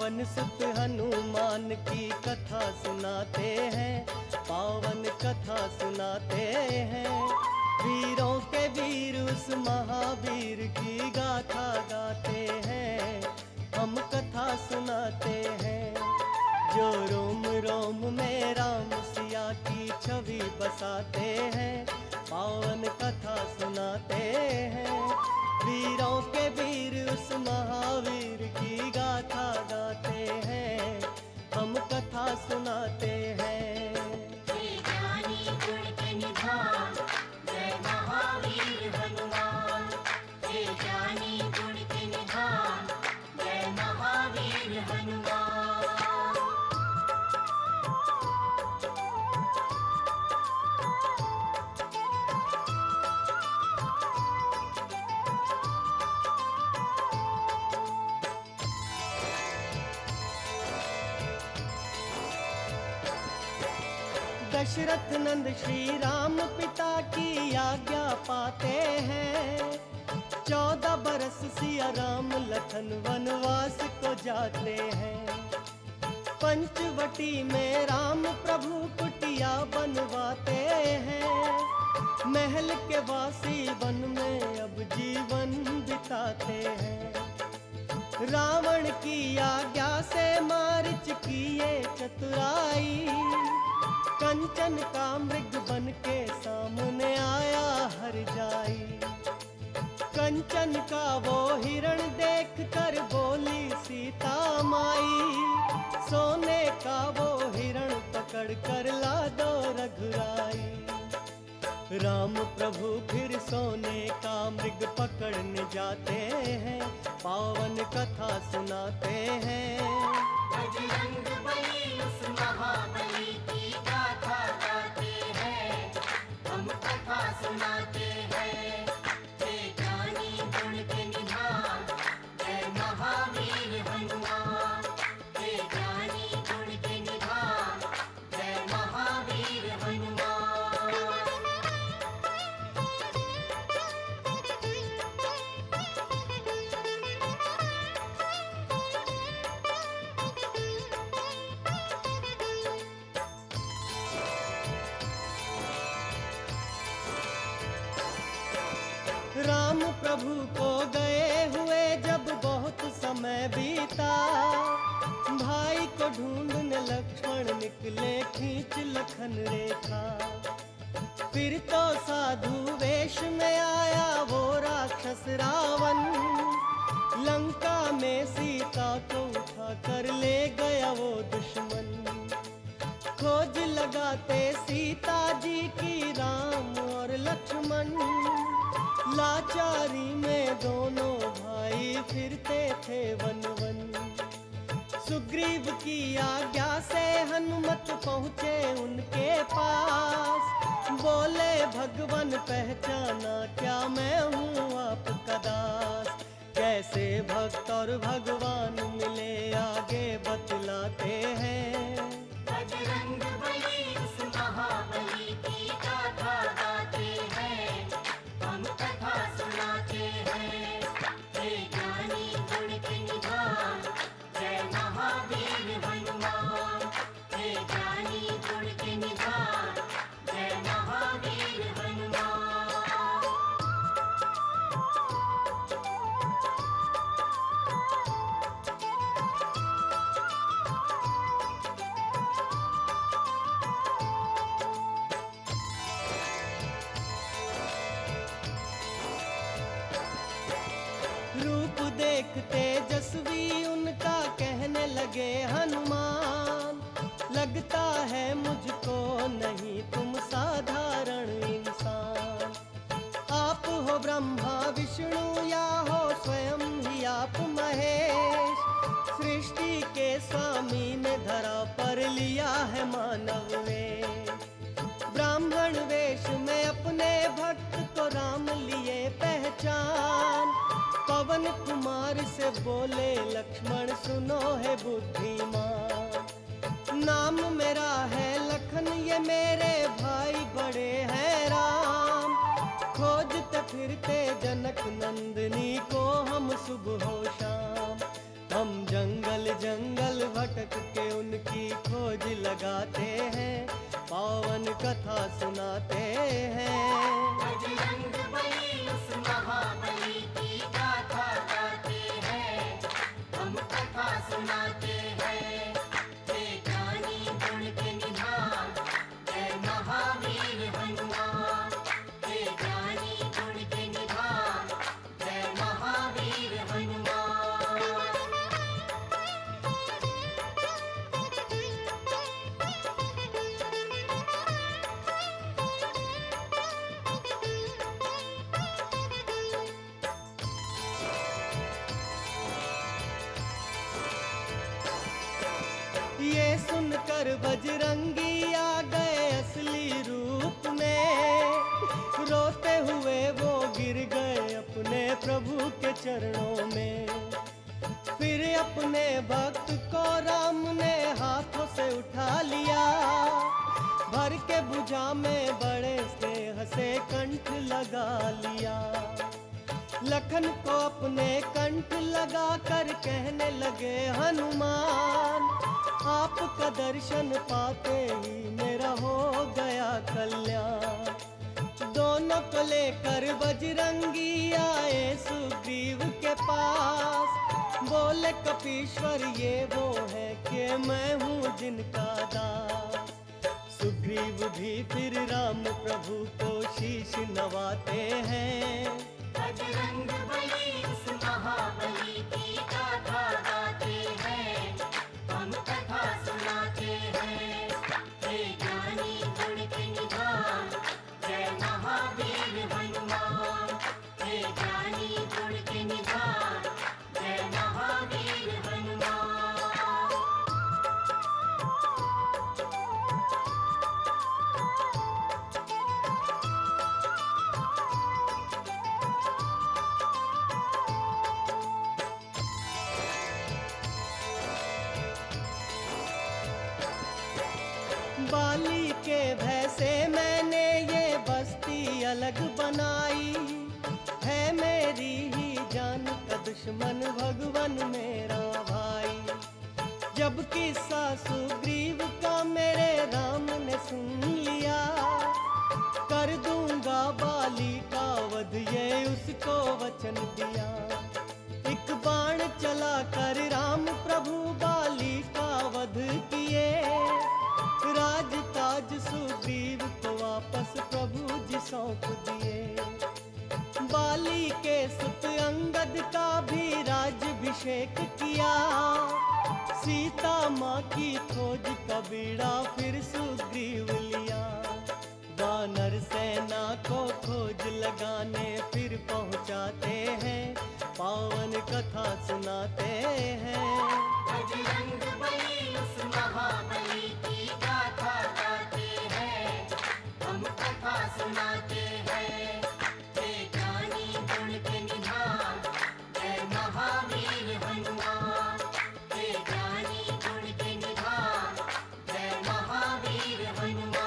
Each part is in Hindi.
पवन सुत हनुमान की कथा सुनाते हैं, पावन कथा सुनाते हैं। वीरों के वीर उस महावीर की गाथा गाते हैं, हम कथा सुनाते हैं। जो रोम रोम में राम सिया की छवि बसाते हैं, पावन कथा सुनाते हैं। वीरों के वीर उस महावीर की गाथा गाते हैं, हम कथा सुनाते हैं। ज्ञानी गुण के निधान जय महावीर हनुमान, हे ज्ञानी गुण के निधान जय महावीर हनुमान। दशरथ नंद श्री राम पिता की आज्ञा पाते हैं। 14 बरस सिया राम लखन वनवास को जाते हैं। पंचवटी में राम प्रभु कुटिया बनवाते हैं। महल के वासी वन में अब जीवन बिताते हैं। रावण की आज्ञा से मारिच किए चतुराई, कंचन का मृग बन के सामने आया हर जाई। कंचन का वो हिरण देख कर बोली सीता माई, सोने का वो हिरण पकड़ कर ला दो रघुराई। राम प्रभु फिर सोने का मृग पकड़ने जाते हैं, पावन कथा सुनाते हैं। बजरंग बली उस महाबली की गाथा गाते हैं, हम कथा सुनाते हैं। हे ज्ञानी गुण के निधान जय महावीर हनुमान, हे ज्ञानी गुण के निधान जय महावीर हनुमान। राम प्रभु को गए हुए जब बहुत समय बीता, भाई को ढूंढने लक्ष्मण निकले खींच लखन रेखा। फिर तो साधु वेश में आया वो राक्षस रावण, लंका में सीता को उठा कर ले गया वो दुश्मन। खोज लगाते सीता जी की राम और लक्ष्मण, लाचारी में दोनों भाई फिरते थे वन वन। सुग्रीव की आज्ञा से हनुमत पहुँचे उनके पास, बोले भगवान पहचाना क्या मैं हूँ आपका दास। कैसे भक्त और भगवान मिले आगे बतलाते हैं। बजरंग बली उस महाबली की गाथा गाते हैं, हम कथा सुनाते हैं। हे ज्ञानी गुण के निधान जय महावीर हनुमान, हे ज्ञानी गुण के निधान जय महावीर हनुमान। रूप देख तेजस्वी उनका कहने लगे हनुमान, लगता है मुझको नहीं तुम साधारण इंसान। आप हो ब्रह्मा विष्णु या हो स्वयं ही आप महेश, सृष्टि के स्वामी ने धरा पर लिया है मानव वेश। ब्राह्मण वेश में अपने भक्त को राम लिए पहचान, पवन कुमार से बोले लक्ष्मण सुनो है बुद्धिमान। नाम मेरा है लखन ये मेरे भाई बड़े हैं राम, खोजते फिरते जनक नंदिनी को हम सुबह शाम। हम जंगल जंगल भटक के उनकी खोज लगाते हैं, पावन कथा सुनाते हैं। बजरंग बली उस महाबली की गाथा गाते हैं, हम कथा सुनाते हैं। हे ज्ञानी गुण के निधान, जय महावीर हनुमान। हे ज्ञानी गुण के निधान, जय महावीर हनुमान। ये सुनकर बजरंगी आ गए असली रूप में, रोते हुए वो गिर गए अपने प्रभु के चरणों में। फिर अपने भक्त को राम ने हाथों से उठा लिया, भर के भुजा में बड़े स्नेह से कंठ लगा लिया। लखन को अपने कंठ लगा कर कहने लगे हनुमान, आपका दर्शन पाते ही मेरा हो गया कल्याण। दोनों को लेकर बजरंगी आए सुग्रीव के पास, बोले कपीश्वर ये वो है कि मैं हूँ जिनका दास। सुग्रीव भी फिर राम प्रभु को शीश नवाते हैं। बजरंग बली उस महाबली की गाथा गाते हैं, हम कथा सुनाते हैं। हे ज्ञानी गुण के निधान, जय महावीर हनुमान। हे ज्ञानी गुण के निधान, जय महावीर हनुमान। बाली के भय से मैंने ये बस्ती अलग बनाई, है मेरी ही जान का दुश्मन भगवान मेरा भाई। जब किस्सा सुग्रीव का मेरे राम ने सुन लिया, कर दूंगा बाली का वध ये उसको वचन दिया। एक बाण चला कर राम प्रभु बाली का वध किए, राज ताज सुग्रीव को वापस प्रभु जी सौंप दिए। बाली के सुत अंगद का भी राज्याभिषेक किया, सीता माँ की खोज का बीड़ा फिर सुग्रीव लिया। वानर सेना को खोज लगाने फिर पहुँचाते हैं, पावन कथा सुनाते हैं। बजरंग बली उस महाबली की गाथा गाते हैं, हम कथा सुनाते हैं। हे ज्ञानी गुण के निधान, जय महावीर हनुमान। हे ज्ञानी गुण के निधान, जय महावीर हनुमान।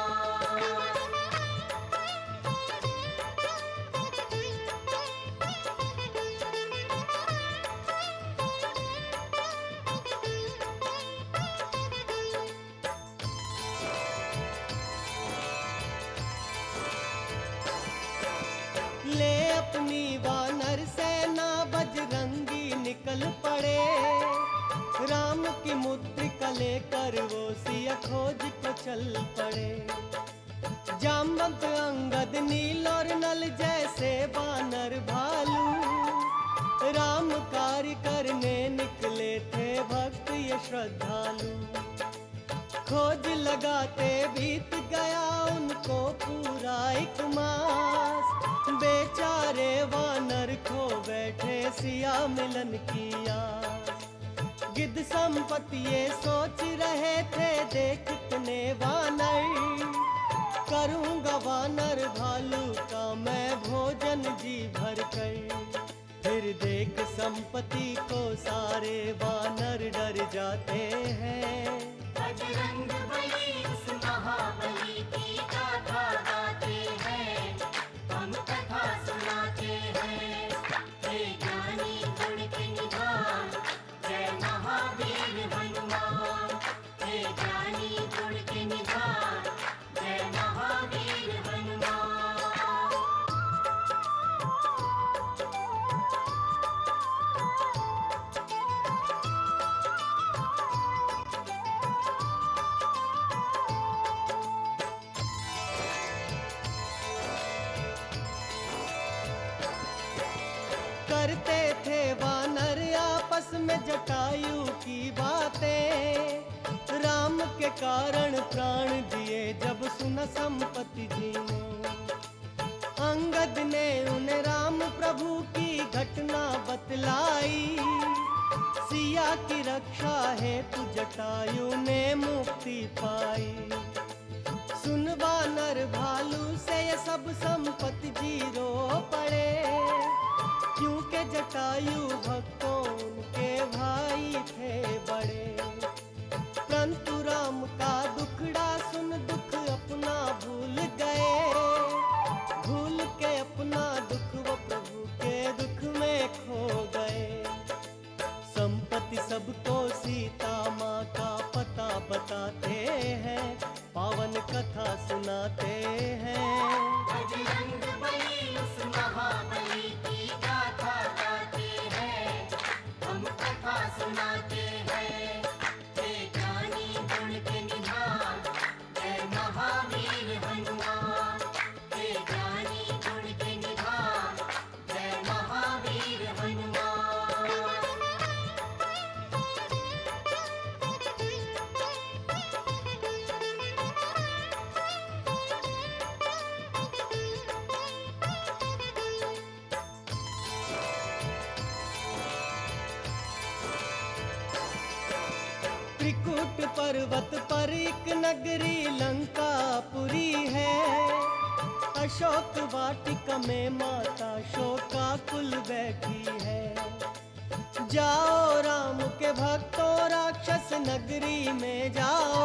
ले अपनी वानर सेना बजरंगी निकल पड़े, राम की मुद्रिका लेकर वो सिया खोज को चल पड़े। जामवंत अंगद नील और नल जैसे वानर भालू, राम कार्य करने निकले थे भक्त ये श्रद्धालु। खोज लगाते बीत गया उनको पूरा एक मास, बेचारे वानर खो बैठे सिया मिलन की आस। गिद्ध संपत्ति ये सोच रहे थे देखने वानर, करूंगा वानर भालू का मैं भोजन जी भर कर। फिर देख संपत्ति को सारे वानर डर जाते हैं। बजरंग बली उस महाबली की गाथा गाते हैं, हम कथा सुनाते हैं। हे ज्ञानी गुण के निधान, जय महावीर में जटायु की बातें, राम के कारण प्राण दिए जब सुना संपत्ति जी ने। अंगद ने उन्हें राम प्रभु की घटना बतलाई, सिया की रक्षा हेतु जटायु ने मुक्ति पाई। सुन वानर भालू से ये सब संपत्ति जी रो पड़े, क्योंकि जटायु भक्तों उनके भाई थे बड़े। परंतु राम का दुखड़ा सुन दुख अपना भूल गए, भूल के अपना दुख वो प्रभु के दुख में खो गए। संपत्ति सबको सीता माँ का पता बताते हैं, पावन कथा सुनाते हैं। बजरंग बली उस महाबली की गाथा गाते हैं, हम कथा सुनाते हैं। हे ज्ञानी गुण के निधान, जय महावीर हनुमान। हे ज्ञानी गुण के निधान, जय महावीर हनुमान। त्रिकुट पर्वत पर एक नगरी लंकापुरी है, अशोक वाटिका में माता शोकाकुल बैठी है। जाओ राम के भक्तों राक्षस नगरी में जाओ,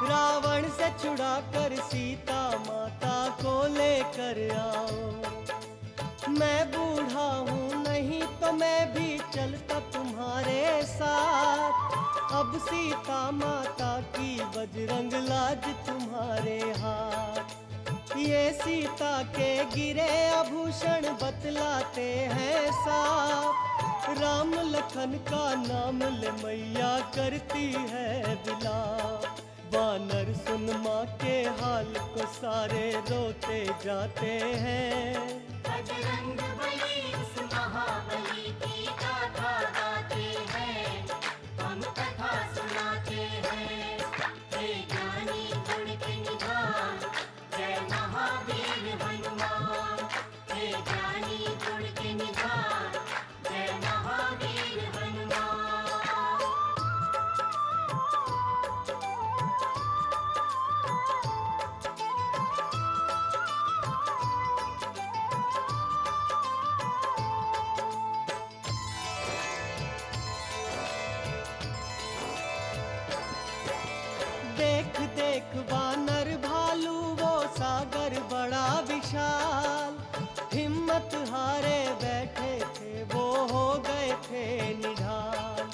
रावण से छुड़ाकर सीता माता को लेकर आओ। मैं बूढ़ा हूँ नहीं तो मैं भी चलता तुम्हारे साथ, अब सीता माता की बजरंग लाज तुम्हारे हाथ। ये सीता के गिरे आभूषण बतलाते हैं साफ, राम लखन का नाम ले मैया करती है विलाप। वानर सुन माँ के हाल को सारे रोते जाते हैं। बजरंग बली उस महाबली की गाथा गाते हैं, हम कथा सुनाते हैं। हे ज्ञानी गुण के निधान, जय महावीर हनुमान। हे ज्ञानी गुण के निधान, जय महावीर हनुमान। देख देख वानर भालू वो सागर बड़ा विशाल, हिम्मत हारे बैठे थे वो हो गए थे निढाल।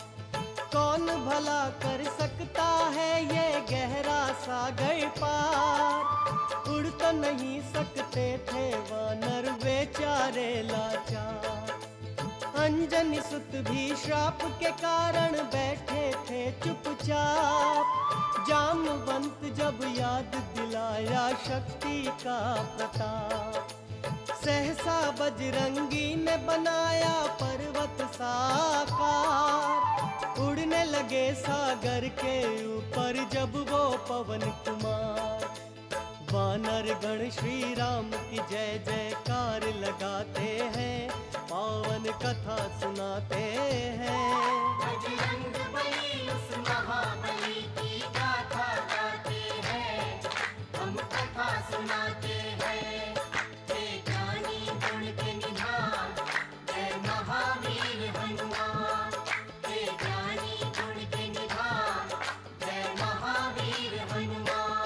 कौन भला कर सकता है ये गहरा सागर पार, उड़ तो नहीं सकते थे वानर बेचारे लाचार। अंजनी सुत भी श्राप के कारण बैठे थे चुपचाप, जामवंत जब याद दिलाया शक्ति का प्रताप। सहसा बजरंगी ने बनाया पर्वत साकार, उड़ने लगे सागर के ऊपर जब वो पवन कुमार। वानर गण श्री राम की जय जयकार लगाते हैं, पावन कथा सुनाते हैं। बजरंग बली उस महाबली की गाथा गाते हैं, हम कथा सुनाते हैं। हे ज्ञानी गुण के निधान, जय महावीर हनुमान। हे ज्ञानी गुण के निधान, जय महावीर हनुमान।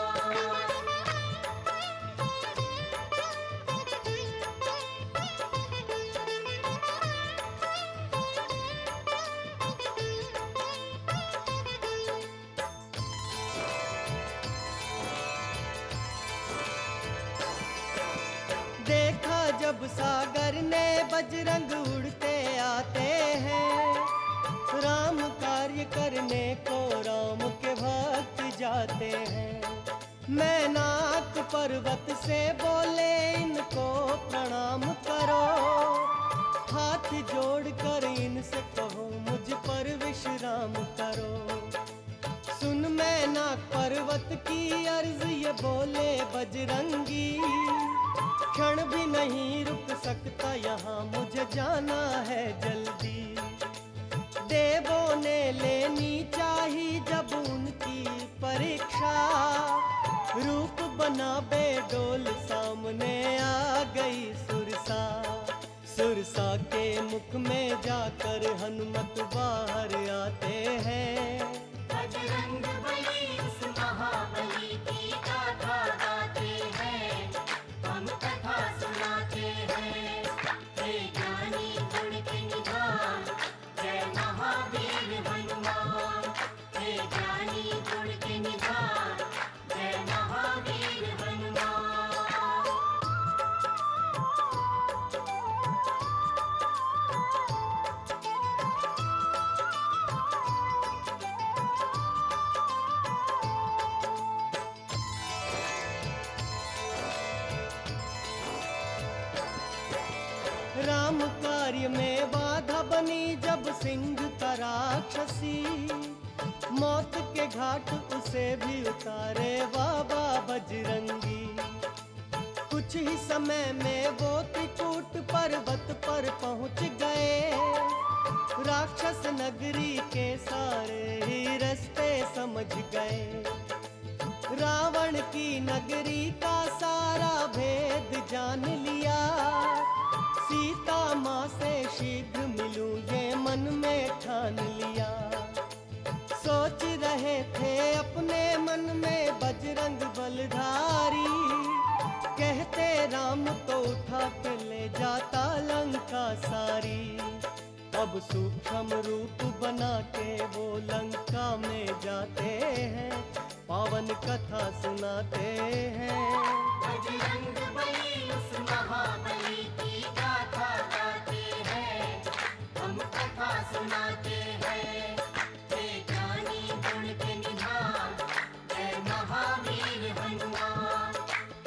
देखा जब सागर ने बजरंग उड़ते आते हैं, राम कार्य करने को राम के भक्त जाते हैं। मैनाक पर्वत से बोले इनको प्रणाम करो, हाथ जोड़ कर इनसे कहो मुझ प्रणाम करो। सुन मैनाक पर्वत की अर्ज ये बोले बजरंगी, क्षण भी नहीं रुक सकता यहाँ, मुझे जाना है जल्दी। देवों ने लेनी चाही जब उनकी परीक्षा, रूप बना बेडोल सामने आ गई सुरसा। सुरसा के मुख में जाकर हनुमत बाहर आते हैं। बजरंग बली उस महाबली की गाथा गाते हैं, हम कथा सुनाते हैं। हे ज्ञानी गुण के निधान, जय महावीर हनुमान। हे ज्ञानी गुण के निधान, जय महावीर हनुमान। राम कार्य में बाधा बनी जब सिंह का राक्षसी, मौत के घाट उसे भी उतारे बाबा बजरंगी। कुछ ही समय में वो त्रिकूट पर्वत पर पहुंच गए, राक्षस नगरी के सारे ही रास्ते समझ गए। रावण की नगरी का सारा भेद जान लिया, सीता माँ से शीघ्र मिलूं ये मन में ठान लिया। सोच रहे थे अपने मन में बजरंग बलधारी, कहते राम तो उठा के ले जाता लंका सारी। अब सूक्ष्म रूप बना के वो लंका में जाते हैं, पावन कथा सुनाते हैं। बजरंग बली उस महाबली की गाथा गाते हैं, हम कथा सुनाते हैं। हे ज्ञानी गुण के निधान, जय महावीर हनुमान।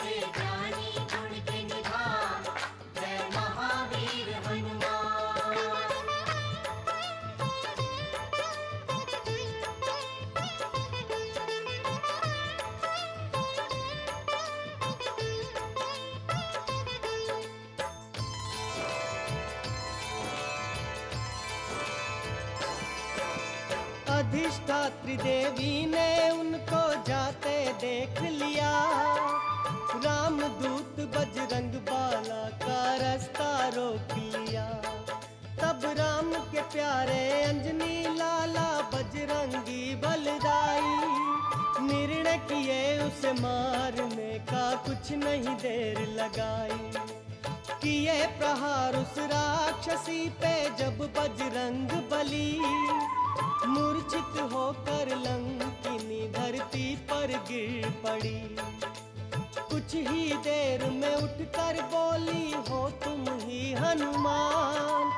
हे ज्ञानी गुण के निधान, जय महावीर हनुमान। अधिष्ठात्री देवी ने उनको जाते देख लिया, रामदूत बजरंग बाला का रास्ता रोक लिया। तब राम के प्यारे अंजनी लाला बजरंगी बलदाई, निर्णय किए उसे मारने का, कुछ नहीं देर लगाई। किए प्रहार उस राक्षसी पे जब बजरंग बली, मूर्छित होकर लंकिनी धरती पर गिर पड़ी। कुछ ही देर में उठकर बोली, हो तुम ही हनुमान,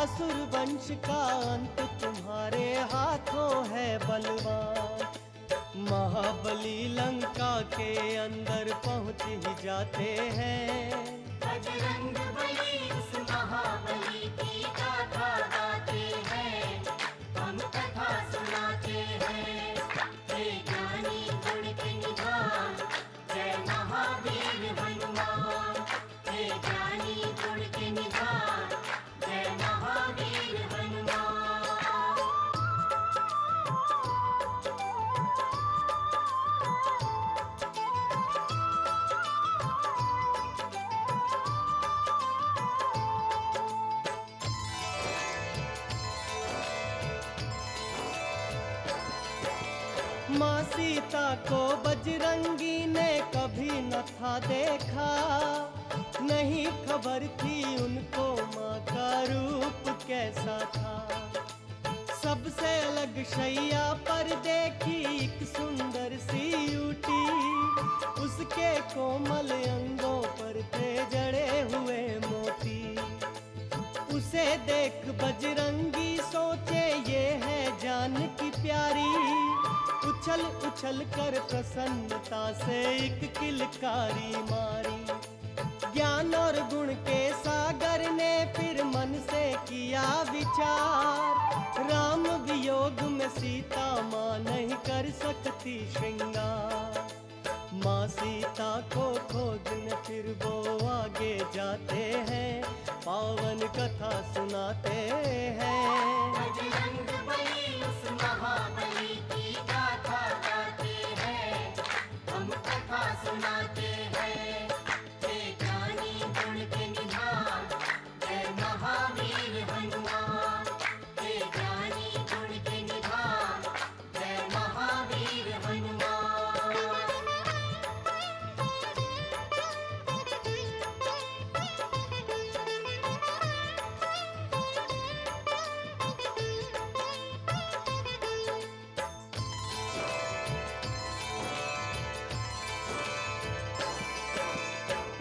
असुर वंश का अंत तुम्हारे हाथों है बलवान। महाबली लंका के अंदर पहुंच ही जाते हैं। बजरंग बली उस महाबली की गाथा गाते हैं, हम कथा सुनाते हैं। हे ज्ञानी गुण के निधान, जय महावीर हनुमान। हे ज्ञानी गुण के निधान, जय महावीर हनुमान। माँ सीता को बजरंगी ने कभी न था देखा, नहीं खबर थी उनको माँ का रूप कैसा था। सबसे अलग शैया पर देखी एक सुंदर सी यूटी, उसके कोमल अंगों पर थे जड़े हुए मोती। उसे देख बजरंगी सोचे ये है जानकी प्यारी, उछल उछल कर प्रसन्नता से एक किलकारी मारी। ज्ञान और गुण के सागर ने फिर मन से किया विचार, राम वियोग में सीता माँ नहीं कर सकती श्रृंगार। माँ सीता को खोजने फिर वो आगे जाते हैं, पावन कथा सुनाते हैं। बजरंगबली उस महाबली की गाथा गाते हैं, हम कथा सुनाते हैं। हे ज्ञानी गुण के निधान, जय महावीर हनुमान। हे ज्ञानी गुण के निधान, जय महावीर हनुमान।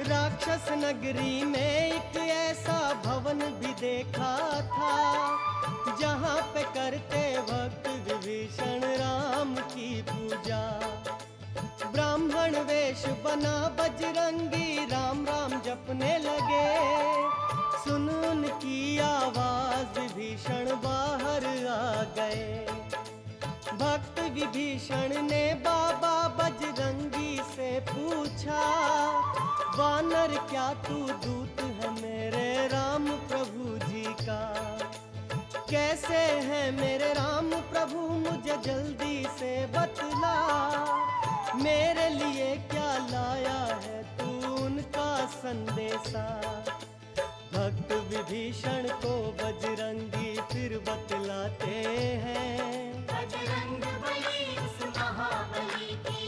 राक्षस नगरी में एक ऐसा भवन भी देखा था, जहाँ पे करते वक्त विभीषण राम की पूजा। ब्राह्मण वेश बना बजरंगी राम राम जपने लगे, सुन उनकी आवाज विभीषण बाहर आ गए। भक्त विभीषण ने बाबा बजरंगी से पूछा, वानर क्या तू दूत है मेरे राम प्रभु जी का? कैसे है मेरे राम प्रभु मुझे जल्दी से बतला, मेरे लिए क्या लाया है तू उनका संदेशा? भक्त विभीषण को बजरंगी फिर बतलाते हैं, बजरंगबली उस महाबली की